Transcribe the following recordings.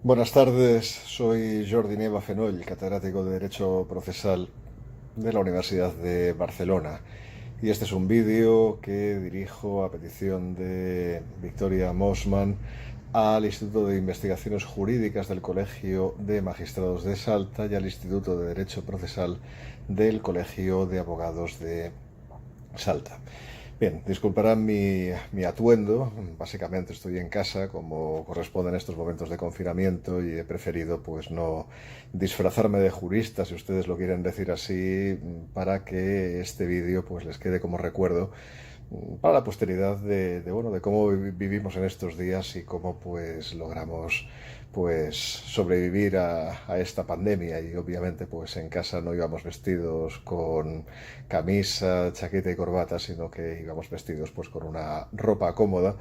Buenas tardes, soy Jordi Nieva Fenoll, catedrático de Derecho Procesal de la Universidad de Barcelona. Y este es un vídeo que dirijo a petición de Victoria Mosman al Instituto de Investigaciones Jurídicas del Colegio de Magistrados de Salta y al Instituto de Derecho Procesal del Colegio de Abogados de Salta. Bien, disculparán mi atuendo. Básicamente estoy en casa como corresponde en estos momentos de confinamiento y he preferido pues no disfrazarme de jurista, si ustedes lo quieren decir así, para que este vídeo pues les quede como recuerdo para la posteridad bueno, de cómo vivimos en estos días y cómo pues logramos pues sobrevivir a esta pandemia. Y obviamente pues en casa no íbamos vestidos con camisa, chaqueta y corbata, sino que íbamos vestidos pues con una ropa cómoda,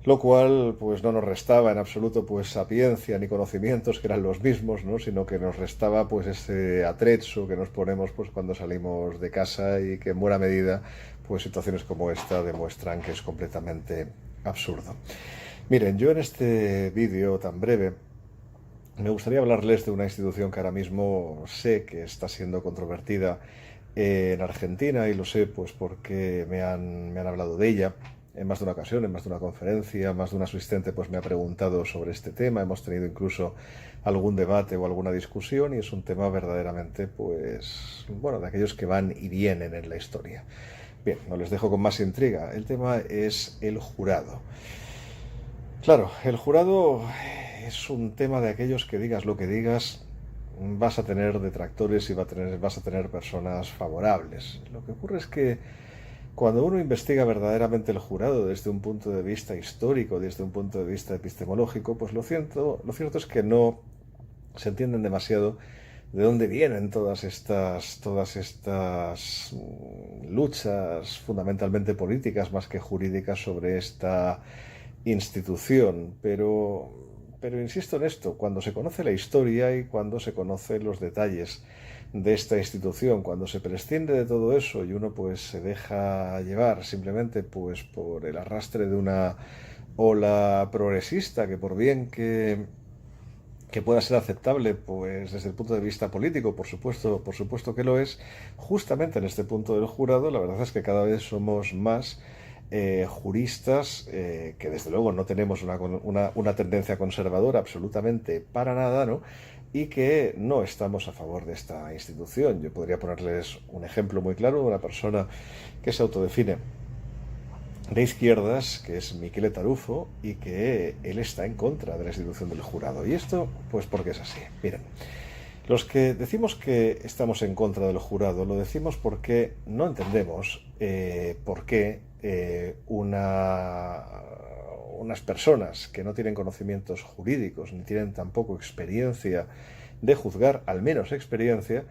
lo cual pues no nos restaba en absoluto pues sapiencia ni conocimientos que eran los mismos, ¿no? Sino que nos restaba pues ese atrezzo que nos ponemos pues cuando salimos de casa, y que en buena medida pues situaciones como esta demuestran que es completamente absurdo. Miren, yo en este vídeo tan breve me gustaría hablarles de una institución que ahora mismo sé que está siendo controvertida en Argentina, y lo sé pues porque me han hablado de ella en más de una ocasión, en más de una conferencia. Más de un asistente pues me ha preguntado sobre este tema, hemos tenido incluso algún debate o alguna discusión, y es un tema verdaderamente pues bueno, de aquellos que van y vienen en la historia. Bien, no les dejo con más intriga. El tema es el jurado. Claro, el jurado es un tema de aquellos que, digas lo que digas, vas a tener detractores y vas a tener personas favorables. Lo que ocurre es que cuando uno investiga verdaderamente el jurado desde un punto de vista histórico, desde un punto de vista epistemológico, pues lo cierto es que no se entienden demasiado de dónde vienen todas estas luchas fundamentalmente políticas más que jurídicas sobre esta institución. Pero insisto en esto: cuando se conoce la historia y cuando se conocen los detalles de esta institución, cuando se prescinde de todo eso y uno pues se deja llevar simplemente pues por el arrastre de una ola progresista, que por bien que pueda ser aceptable pues desde el punto de vista político, por supuesto que lo es, justamente en este punto del jurado la verdad es que cada vez somos más juristas, que desde luego no tenemos una tendencia conservadora absolutamente para nada, ¿no? Y que no estamos a favor de esta institución. Yo podría ponerles un ejemplo muy claro de una persona que se autodefine de izquierdas, que es Michele Tarufo, y que él está en contra de la institución del jurado. Y esto, pues porque es así. Miren, los que decimos que estamos en contra del jurado, lo decimos porque no entendemos por qué unas personas que no tienen conocimientos jurídicos ni tienen tampoco experiencia de juzgar, al menos experiencia,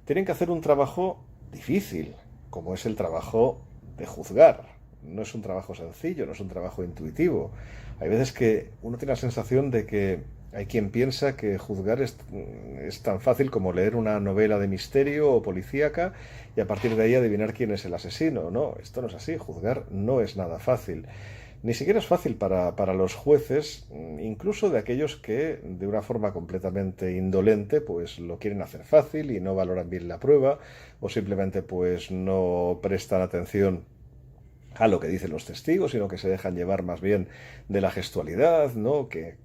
tienen que hacer un trabajo difícil, como es el trabajo de juzgar. No es un trabajo sencillo, no es un trabajo intuitivo. Hay veces que uno tiene la sensación de que hay quien piensa que juzgar es tan fácil como leer una novela de misterio o policíaca y a partir de ahí adivinar quién es el asesino. No, esto no es así. Juzgar no es nada fácil. Ni siquiera es fácil para los jueces, incluso de aquellos que de una forma completamente indolente pues lo quieren hacer fácil y no valoran bien la prueba, o simplemente pues no prestan atención a lo que dicen los testigos, sino que se dejan llevar más bien de la gestualidad, ¿no? Que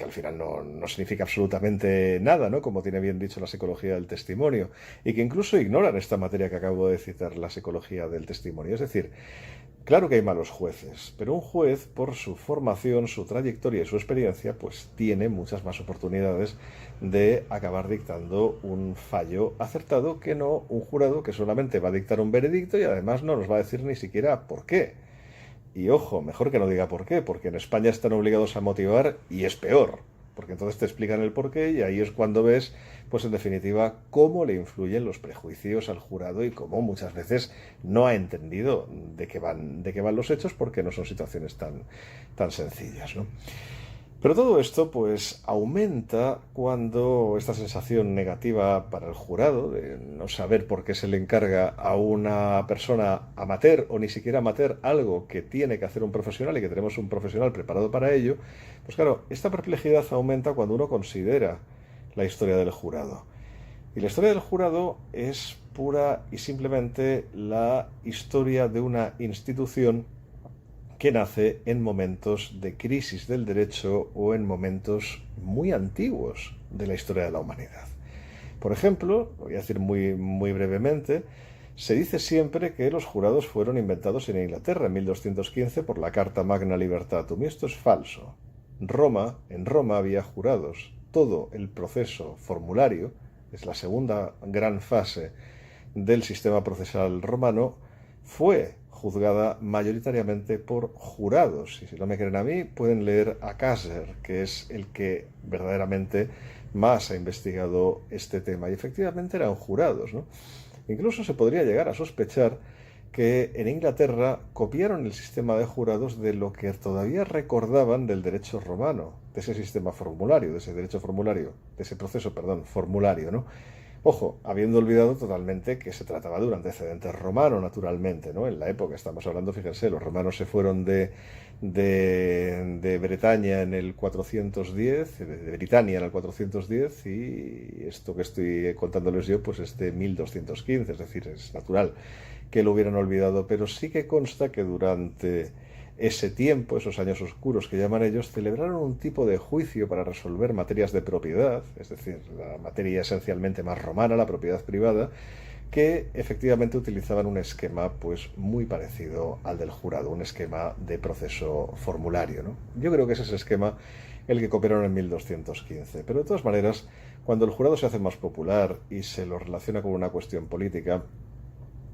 al final no significa absolutamente nada, ¿no? Como tiene bien dicho la psicología del testimonio, y que incluso ignoran esta materia que acabo de citar, la psicología del testimonio. Es decir, claro que hay malos jueces, pero un juez, por su formación, su trayectoria y su experiencia, pues tiene muchas más oportunidades de acabar dictando un fallo acertado que no un jurado que solamente va a dictar un veredicto y además no nos va a decir ni siquiera por qué. Y ojo, mejor que no diga por qué, porque en España están obligados a motivar y es peor, porque entonces te explican el por qué y ahí es cuando ves, pues en definitiva, cómo le influyen los prejuicios al jurado y cómo muchas veces no ha entendido de qué van los hechos, porque no son situaciones tan sencillas, ¿no? Pero todo esto pues aumenta cuando esta sensación negativa para el jurado de no saber por qué se le encarga a una persona amateur o ni siquiera amateur algo que tiene que hacer un profesional y que tenemos un profesional preparado para ello, pues claro, esta perplejidad aumenta cuando uno considera la historia del jurado. Y la historia del jurado es pura y simplemente la historia de una institución que nace en momentos de crisis del derecho o en momentos muy antiguos de la historia de la humanidad. Por ejemplo, voy a decir muy brevemente, se dice siempre que los jurados fueron inventados en Inglaterra en 1215 por la Carta Magna Libertatum, y esto es falso. En Roma había jurados. Todo el proceso formulario, es la segunda gran fase del sistema procesal romano, fue juzgada mayoritariamente por jurados. Y si no me creen a mí, pueden leer a Caser, que es el que verdaderamente más ha investigado este tema. Y efectivamente eran jurados, ¿no? Incluso se podría llegar a sospechar que en Inglaterra copiaron el sistema de jurados de lo que todavía recordaban del derecho romano, de ese sistema formulario, de ese derecho formulario, de ese proceso, perdón, formulario, ¿no? Ojo, habiendo olvidado totalmente que se trataba de un antecedente romano, naturalmente, ¿no? En la época, estamos hablando, fíjense, los romanos se fueron de Bretaña en el 410, de Britania en el 410, y esto que estoy contándoles yo, pues es de 1215, es decir, es natural que lo hubieran olvidado, pero sí que consta que durante ese tiempo, esos años oscuros que llaman ellos, celebraron un tipo de juicio para resolver materias de propiedad, es decir, la materia esencialmente más romana, la propiedad privada, que efectivamente utilizaban un esquema pues muy parecido al del jurado, un esquema de proceso formulario, ¿no? Yo creo que es ese esquema el que copiaron en 1215, pero de todas maneras, cuando el jurado se hace más popular y se lo relaciona con una cuestión política,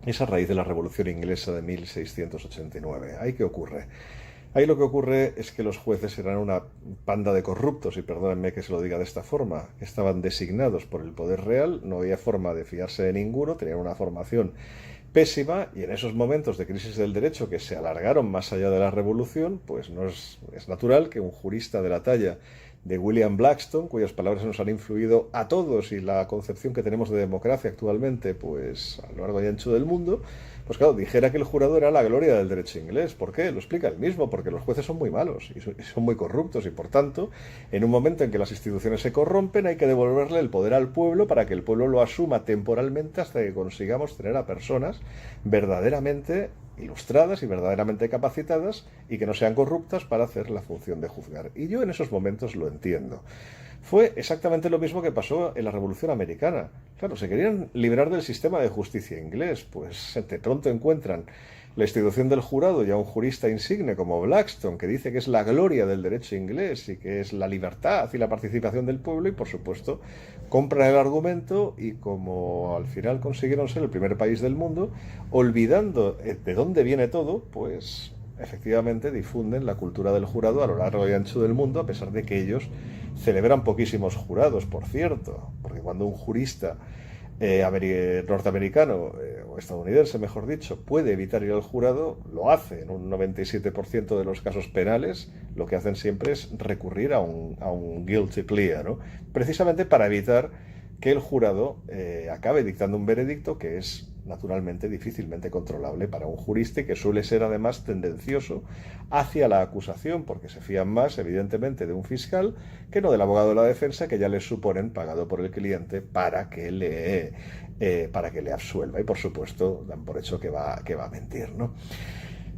es a raíz de la Revolución Inglesa de 1689. ¿Ahí qué ocurre? Ahí lo que ocurre es que los jueces eran una panda de corruptos, y perdónenme que se lo diga de esta forma, que estaban designados por el poder real, no había forma de fiarse de ninguno, tenían una formación pésima, y en esos momentos de crisis del derecho que se alargaron más allá de la revolución, pues no es natural que un jurista de la talla de William Blackstone, cuyas palabras nos han influido a todos y la concepción que tenemos de democracia actualmente, pues a lo largo y ancho del mundo, pues claro, dijera que el jurado era la gloria del derecho inglés. ¿Por qué? Lo explica él mismo, porque los jueces son muy malos y son muy corruptos, y por tanto, en un momento en que las instituciones se corrompen, hay que devolverle el poder al pueblo para que el pueblo lo asuma temporalmente hasta que consigamos tener a personas verdaderamente ilustradas y verdaderamente capacitadas y que no sean corruptas para hacer la función de juzgar. Y yo en esos momentos lo entiendo. Fue exactamente lo mismo que pasó en la Revolución Americana. Claro, se querían liberar del sistema de justicia inglés, pues de pronto encuentran la institución del jurado y a un jurista insigne como Blackstone, que dice que es la gloria del derecho inglés y que es la libertad y la participación del pueblo, y por supuesto compran el argumento, y como al final consiguieron ser el primer país del mundo, olvidando de dónde viene todo, pues efectivamente difunden la cultura del jurado a lo largo y ancho del mundo, a pesar de que ellos celebran poquísimos jurados, por cierto, porque cuando un jurista norteamericano o estadounidense, mejor dicho, puede evitar ir al jurado, lo hace. En un 97% de los casos penales, lo que hacen siempre es recurrir a un guilty plea, ¿no? Precisamente para evitar que el jurado acabe dictando un veredicto que es naturalmente difícilmente controlable para un jurista, y que suele ser además tendencioso hacia la acusación, porque se fían más evidentemente de un fiscal que no del abogado de la defensa, que ya les suponen pagado por el cliente para que le absuelva, y por supuesto dan por hecho que va a mentir, ¿no?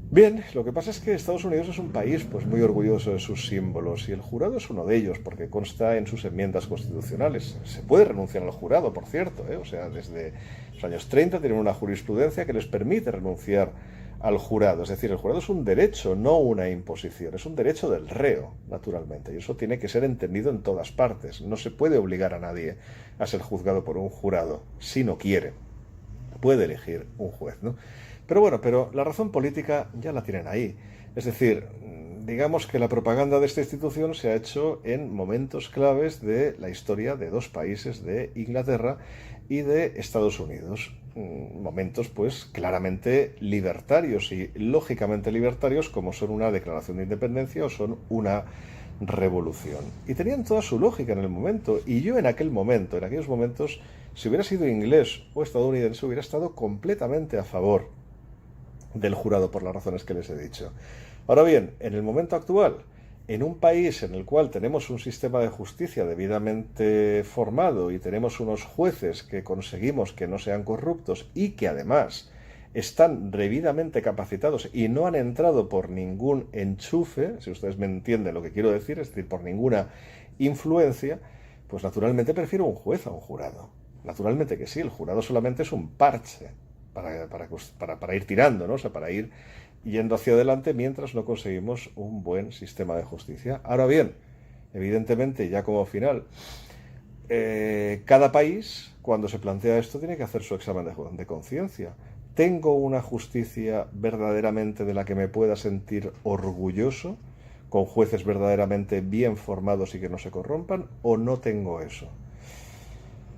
Bien, lo que pasa es que Estados Unidos es un país pues muy orgulloso de sus símbolos, y el jurado es uno de ellos porque consta en sus enmiendas constitucionales. Se puede renunciar al jurado, por cierto, ¿eh? O sea, desde los años 30 tienen una jurisprudencia que les permite renunciar al jurado. Es decir, el jurado es un derecho, no una imposición, es un derecho del reo, naturalmente, y eso tiene que ser entendido en todas partes. No se puede obligar a nadie a ser juzgado por un jurado si no quiere. Puede elegir un juez, ¿no? Pero bueno, pero la razón política ya la tienen ahí. Es decir, digamos que la propaganda de esta institución se ha hecho en momentos claves de la historia de dos países, de Inglaterra y de Estados Unidos. Momentos pues claramente libertarios y lógicamente libertarios, como son una declaración de independencia o son una revolución. Y tenían toda su lógica en el momento. Y yo en aquel momento, en aquellos momentos, si hubiera sido inglés o estadounidense, hubiera estado completamente a favor del jurado por las razones que les he dicho. Ahora bien, en el momento actual, en un país en el cual tenemos un sistema de justicia debidamente formado y tenemos unos jueces que conseguimos que no sean corruptos y que además están debidamente capacitados y no han entrado por ningún enchufe, si ustedes me entienden lo que quiero decir, es decir, por ninguna influencia, pues naturalmente prefiero un juez a un jurado. Naturalmente que sí, el jurado solamente es un parche para ir tirando, ¿no? O sea, para ir yendo hacia adelante mientras no conseguimos un buen sistema de justicia. Ahora bien, evidentemente, ya como final, cada país, cuando se plantea esto, tiene que hacer su examen de conciencia. ¿Tengo una justicia verdaderamente de la que me pueda sentir orgulloso, con jueces verdaderamente bien formados y que no se corrompan, o no tengo eso?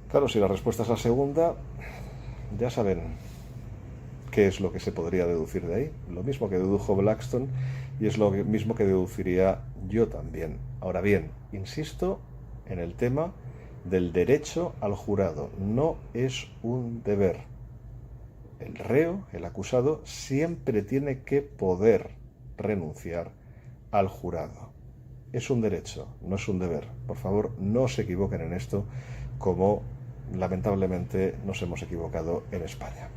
Claro, si la respuesta es la segunda, ya saben qué es lo que se podría deducir de ahí. Lo mismo que dedujo Blackstone y es lo mismo que deduciría yo también. Ahora bien, insisto en el tema del derecho al jurado. No es un deber. El reo, el acusado, siempre tiene que poder renunciar al jurado. Es un derecho, no es un deber. Por favor, no se equivoquen en esto, como lamentablemente nos hemos equivocado en España.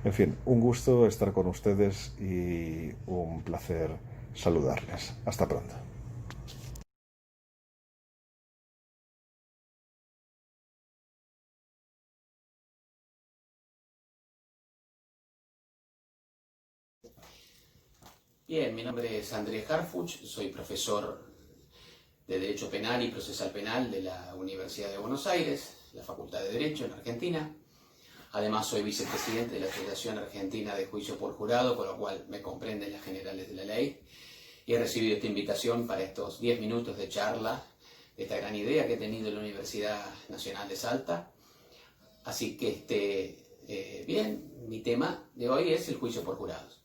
En fin, un gusto estar con ustedes y un placer saludarles. Hasta pronto. Bien, mi nombre es Andrés Harfuch, soy profesor de Derecho Penal y Procesal Penal de la Universidad de Buenos Aires, la Facultad de Derecho en Argentina. Además soy vicepresidente de la Asociación Argentina de Juicio por Jurado, con lo cual me comprenden las generales de la ley. Y he recibido esta invitación para estos 10 minutos de charla, de esta gran idea que he tenido en la Universidad Nacional de Salta. Así que, bien, mi tema de hoy es el juicio por jurados.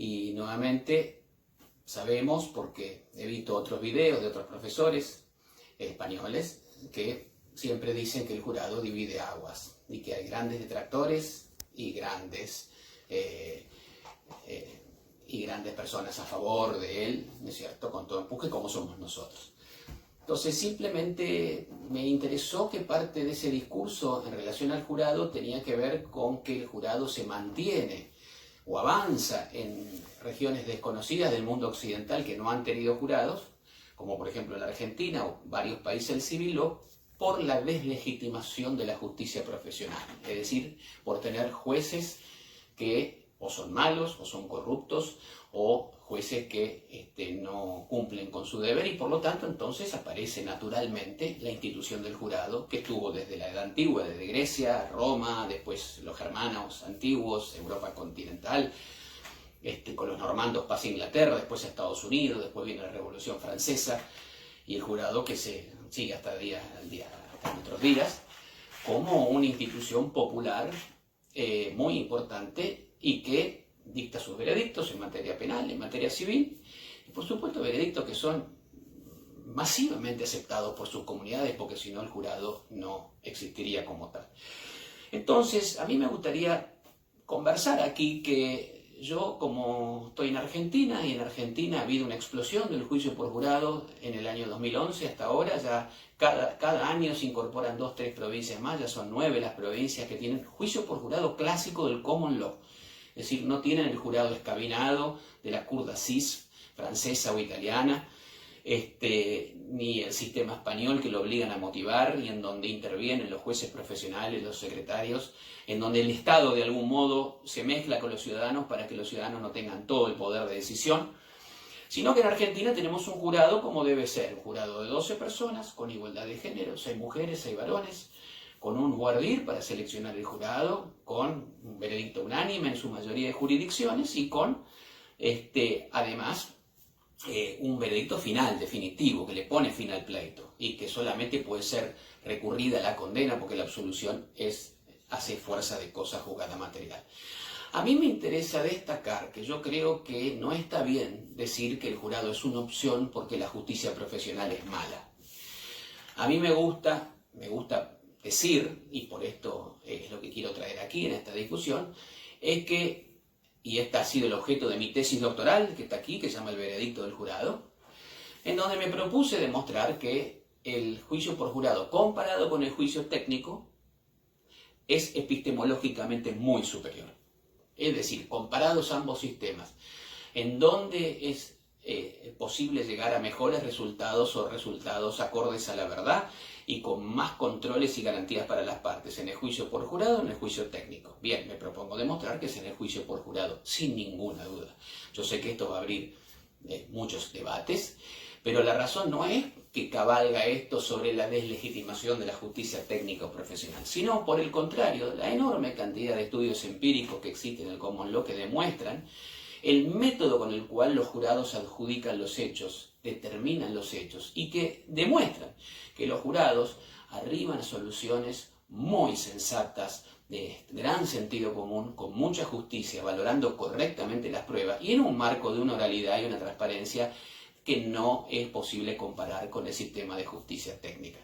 Y nuevamente sabemos, porque he visto otros videos de otros profesores españoles, que siempre dicen que el jurado divide aguas y que hay grandes detractores y grandes personas a favor de él, ¿no es cierto?, con todo empuje, como somos nosotros. Entonces simplemente me interesó que parte de ese discurso en relación al jurado tenía que ver con que el jurado se mantiene o avanza en regiones desconocidas del mundo occidental que no han tenido jurados, como por ejemplo la Argentina o varios países del civil, o por la deslegitimación de la justicia profesional, es decir, por tener jueces que o son malos o son corruptos, o jueces que no cumplen con su deber, y por lo tanto entonces aparece naturalmente la institución del jurado, que estuvo desde la Edad Antigua, desde Grecia, Roma, después los germanos antiguos, Europa continental, con los normandos pasa a Inglaterra, después a Estados Unidos, después viene la Revolución Francesa, y el jurado que se sigue hasta nuestros días, como una institución popular muy importante y que dicta sus veredictos en materia penal, en materia civil, y por supuesto veredictos que son masivamente aceptados por sus comunidades, porque si no el jurado no existiría como tal. Entonces, a mí me gustaría conversar aquí que yo, como estoy en Argentina, y en Argentina ha habido una explosión del juicio por jurado en el año 2011 hasta ahora, ya cada año se incorporan 2 o 3 provincias más, ya son 9 las provincias que tienen juicio por jurado clásico del common law. Es decir, no tienen el jurado escabinado de la cour d'assises francesa o italiana, ni el sistema español que lo obligan a motivar y en donde intervienen los jueces profesionales, los secretarios, en donde el Estado de algún modo se mezcla con los ciudadanos para que los ciudadanos no tengan todo el poder de decisión, sino que en Argentina tenemos un jurado como debe ser, un jurado de 12 personas con igualdad de género, 6 mujeres, 6 varones, con un voir dire para seleccionar el jurado, con un veredicto unánime en su mayoría de jurisdicciones y con, además, un veredicto final, definitivo, que le pone fin al pleito y que solamente puede ser recurrida la condena porque la absolución hace fuerza de cosa juzgada material. A mí me interesa destacar que yo creo que no está bien decir que el jurado es una opción porque la justicia profesional es mala. A mí me gusta decir, y por esto es lo que quiero traer aquí en esta discusión, es que, y este ha sido el objeto de mi tesis doctoral, que está aquí, que se llama El veredicto del jurado, en donde me propuse demostrar que el juicio por jurado comparado con el juicio técnico es epistemológicamente muy superior. Es decir, comparados ambos sistemas, en donde es posible llegar a mejores resultados o resultados acordes a la verdad y con más controles y garantías para las partes, en el juicio por jurado o en el juicio técnico. Bien, me propongo demostrar que es en el juicio por jurado, sin ninguna duda. Yo sé que esto va a abrir muchos debates, pero la razón no es que cabalga esto sobre la deslegitimación de la justicia técnica o profesional, sino por el contrario, la enorme cantidad de estudios empíricos que existen en el common law que demuestran el método con el cual los jurados adjudican los hechos, determinan los hechos y que demuestran que los jurados arriban a soluciones muy sensatas, de gran sentido común, con mucha justicia, valorando correctamente las pruebas y en un marco de una oralidad y una transparencia que no es posible comparar con el sistema de justicia técnica.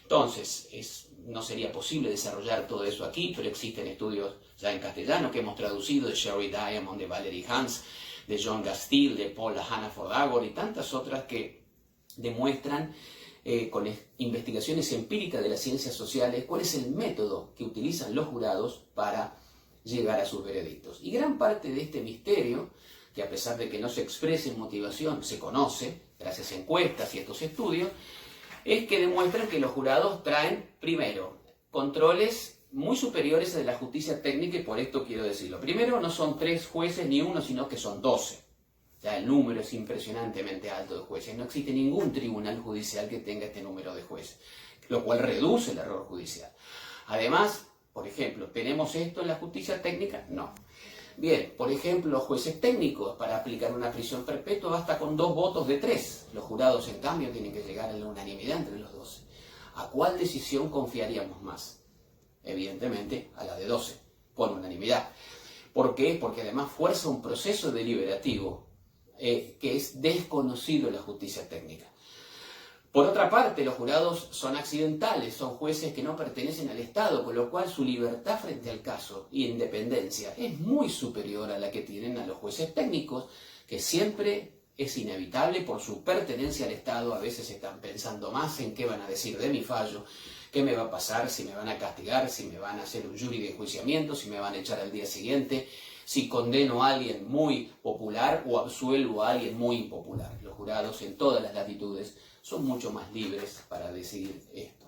Entonces, no sería posible desarrollar todo eso aquí, pero existen estudios ya en castellano que hemos traducido de Sherry Diamond, de Valerie Hans, de John Gastile, de Paula Hannaford-Agor y tantas otras que demuestran con investigaciones empíricas de las ciencias sociales cuál es el método que utilizan los jurados para llegar a sus veredictos. Y gran parte de este misterio, que a pesar de que no se exprese en motivación, se conoce gracias a encuestas y estos estudios, es que demuestran que los jurados traen, primero, controles muy superiores a de la justicia técnica, y por esto quiero decirlo. Primero, no son 3 jueces ni uno, sino que son 12. Ya el número es impresionantemente alto de jueces. No existe ningún tribunal judicial que tenga este número de jueces, lo cual reduce el error judicial. Además, por ejemplo, ¿tenemos esto en la justicia técnica? No. Bien, por ejemplo, los jueces técnicos para aplicar una prisión perpetua basta con 2 votos de 3. Los jurados, en cambio, tienen que llegar a la unanimidad entre los 12. ¿A cuál decisión confiaríamos más? Evidentemente, a la de 12, con unanimidad. ¿Por qué? Porque además fuerza un proceso deliberativo que es desconocido en la justicia técnica. Por otra parte, los jurados son accidentales, son jueces que no pertenecen al Estado, con lo cual su libertad frente al caso y independencia es muy superior a la que tienen a los jueces técnicos, que siempre es inevitable por su pertenencia al Estado. A veces están pensando más en qué van a decir de mi fallo, qué me va a pasar, si me van a castigar, si me van a hacer un jury de enjuiciamiento, si me van a echar al día siguiente, si condeno a alguien muy popular o absuelvo a alguien muy impopular. Los jurados en todas las latitudes son mucho más libres para decidir esto.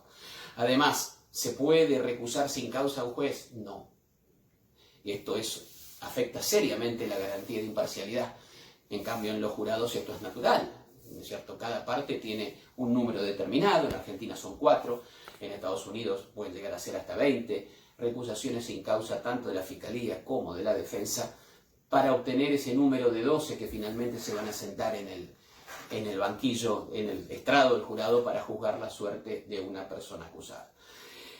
Además, ¿se puede recusar sin causa a un juez? No. Y esto afecta seriamente la garantía de imparcialidad. En cambio, en los jurados esto es natural, ¿no es cierto? Cada parte tiene un número determinado. En Argentina son 4, en Estados Unidos pueden llegar a ser hasta 20 recusaciones sin causa tanto de la Fiscalía como de la Defensa para obtener ese número de 12 que finalmente se van a sentar en el banquillo, en el estrado del jurado para juzgar la suerte de una persona acusada.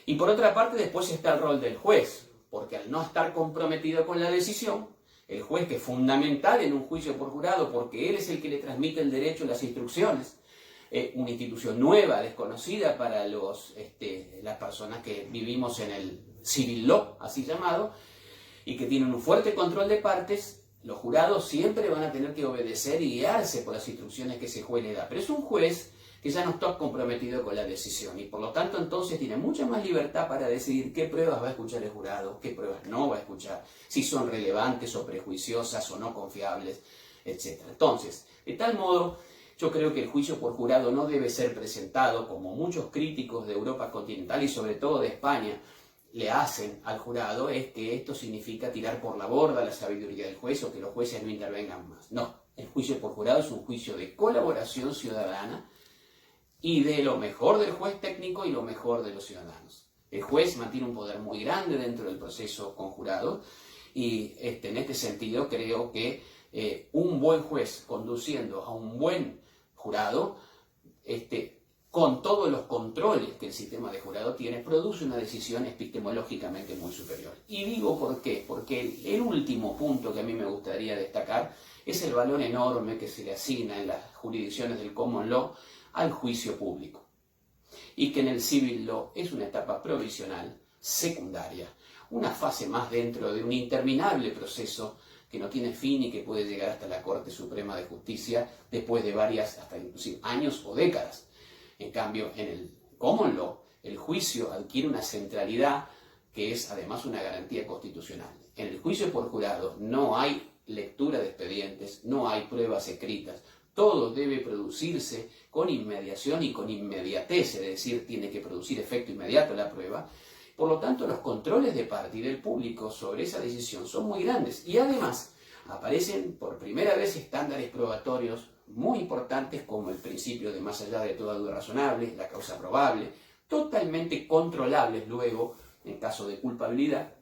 Y por otra parte, después está el rol del juez, porque al no estar comprometido con la decisión, el juez, que es fundamental en un juicio por jurado, porque él es el que le transmite el derecho y las instrucciones, una institución nueva, desconocida para las personas que vivimos en el civil law, así llamado, y que tienen un fuerte control de partes. Los jurados siempre van a tener que obedecer y guiarse por las instrucciones que ese juez le da. Pero es un juez que ya no está comprometido con la decisión y por lo tanto entonces tiene mucha más libertad para decidir qué pruebas va a escuchar el jurado, qué pruebas no va a escuchar, si son relevantes o prejuiciosas o no confiables, etc. Entonces, de tal modo, yo creo que el juicio por jurado no debe ser presentado como muchos críticos de Europa continental y sobre todo de España le hacen al jurado, es que esto significa tirar por la borda la sabiduría del juez o que los jueces no intervengan más. No, el juicio por jurado es un juicio de colaboración ciudadana y de lo mejor del juez técnico y lo mejor de los ciudadanos. El juez mantiene un poder muy grande dentro del proceso conjurado y en este sentido creo que un buen juez conduciendo a un buen jurado con todos los controles que el sistema de jurado tiene, produce una decisión epistemológicamente muy superior. Y digo por qué, porque el último punto que a mí me gustaría destacar es el valor enorme que se le asigna en las jurisdicciones del common law al juicio público. Y que en el civil law es una etapa provisional, secundaria, una fase más dentro de un interminable proceso que no tiene fin y que puede llegar hasta la Corte Suprema de Justicia después de varias, hasta inclusive años o décadas. En cambio, en el common law, el juicio adquiere una centralidad que es además una garantía constitucional. En el juicio por jurado no hay lectura de expedientes, no hay pruebas escritas, todo debe producirse con inmediación y con inmediatez, es decir, tiene que producir efecto inmediato la prueba. Por lo tanto, los controles de parte y del público sobre esa decisión son muy grandes y además aparecen por primera vez estándares probatorios muy importantes como el principio de más allá de toda duda razonable, la causa probable, totalmente controlables luego en caso de culpabilidad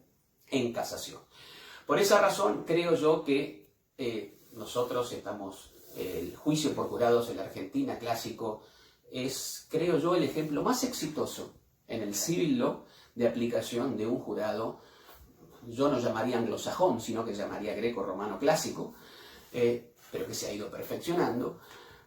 en casación. Por esa razón creo yo que nosotros el juicio por jurados en la Argentina clásico es, creo yo, el ejemplo más exitoso en el civil law de aplicación de un jurado, yo no llamaría anglosajón, sino que llamaría greco-romano clásico, pero que se ha ido perfeccionando,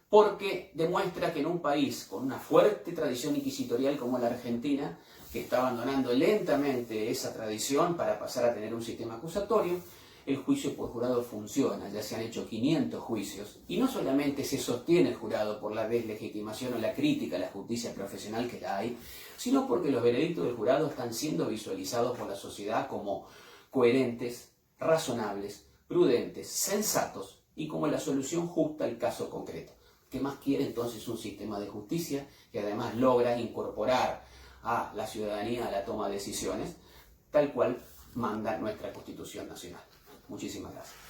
porque demuestra que en un país con una fuerte tradición inquisitorial como la Argentina, que está abandonando lentamente esa tradición para pasar a tener un sistema acusatorio, el juicio por jurado funciona, ya se han hecho 500 juicios, y no solamente se sostiene el jurado por la deslegitimación o la crítica a la justicia profesional que la hay, sino porque los veredictos del jurado están siendo visualizados por la sociedad como coherentes, razonables, prudentes, sensatos y como la solución justa al caso concreto. ¿Qué más quiere entonces un sistema de justicia que además logra incorporar a la ciudadanía a la toma de decisiones, tal cual manda nuestra Constitución Nacional? Muchísimas gracias.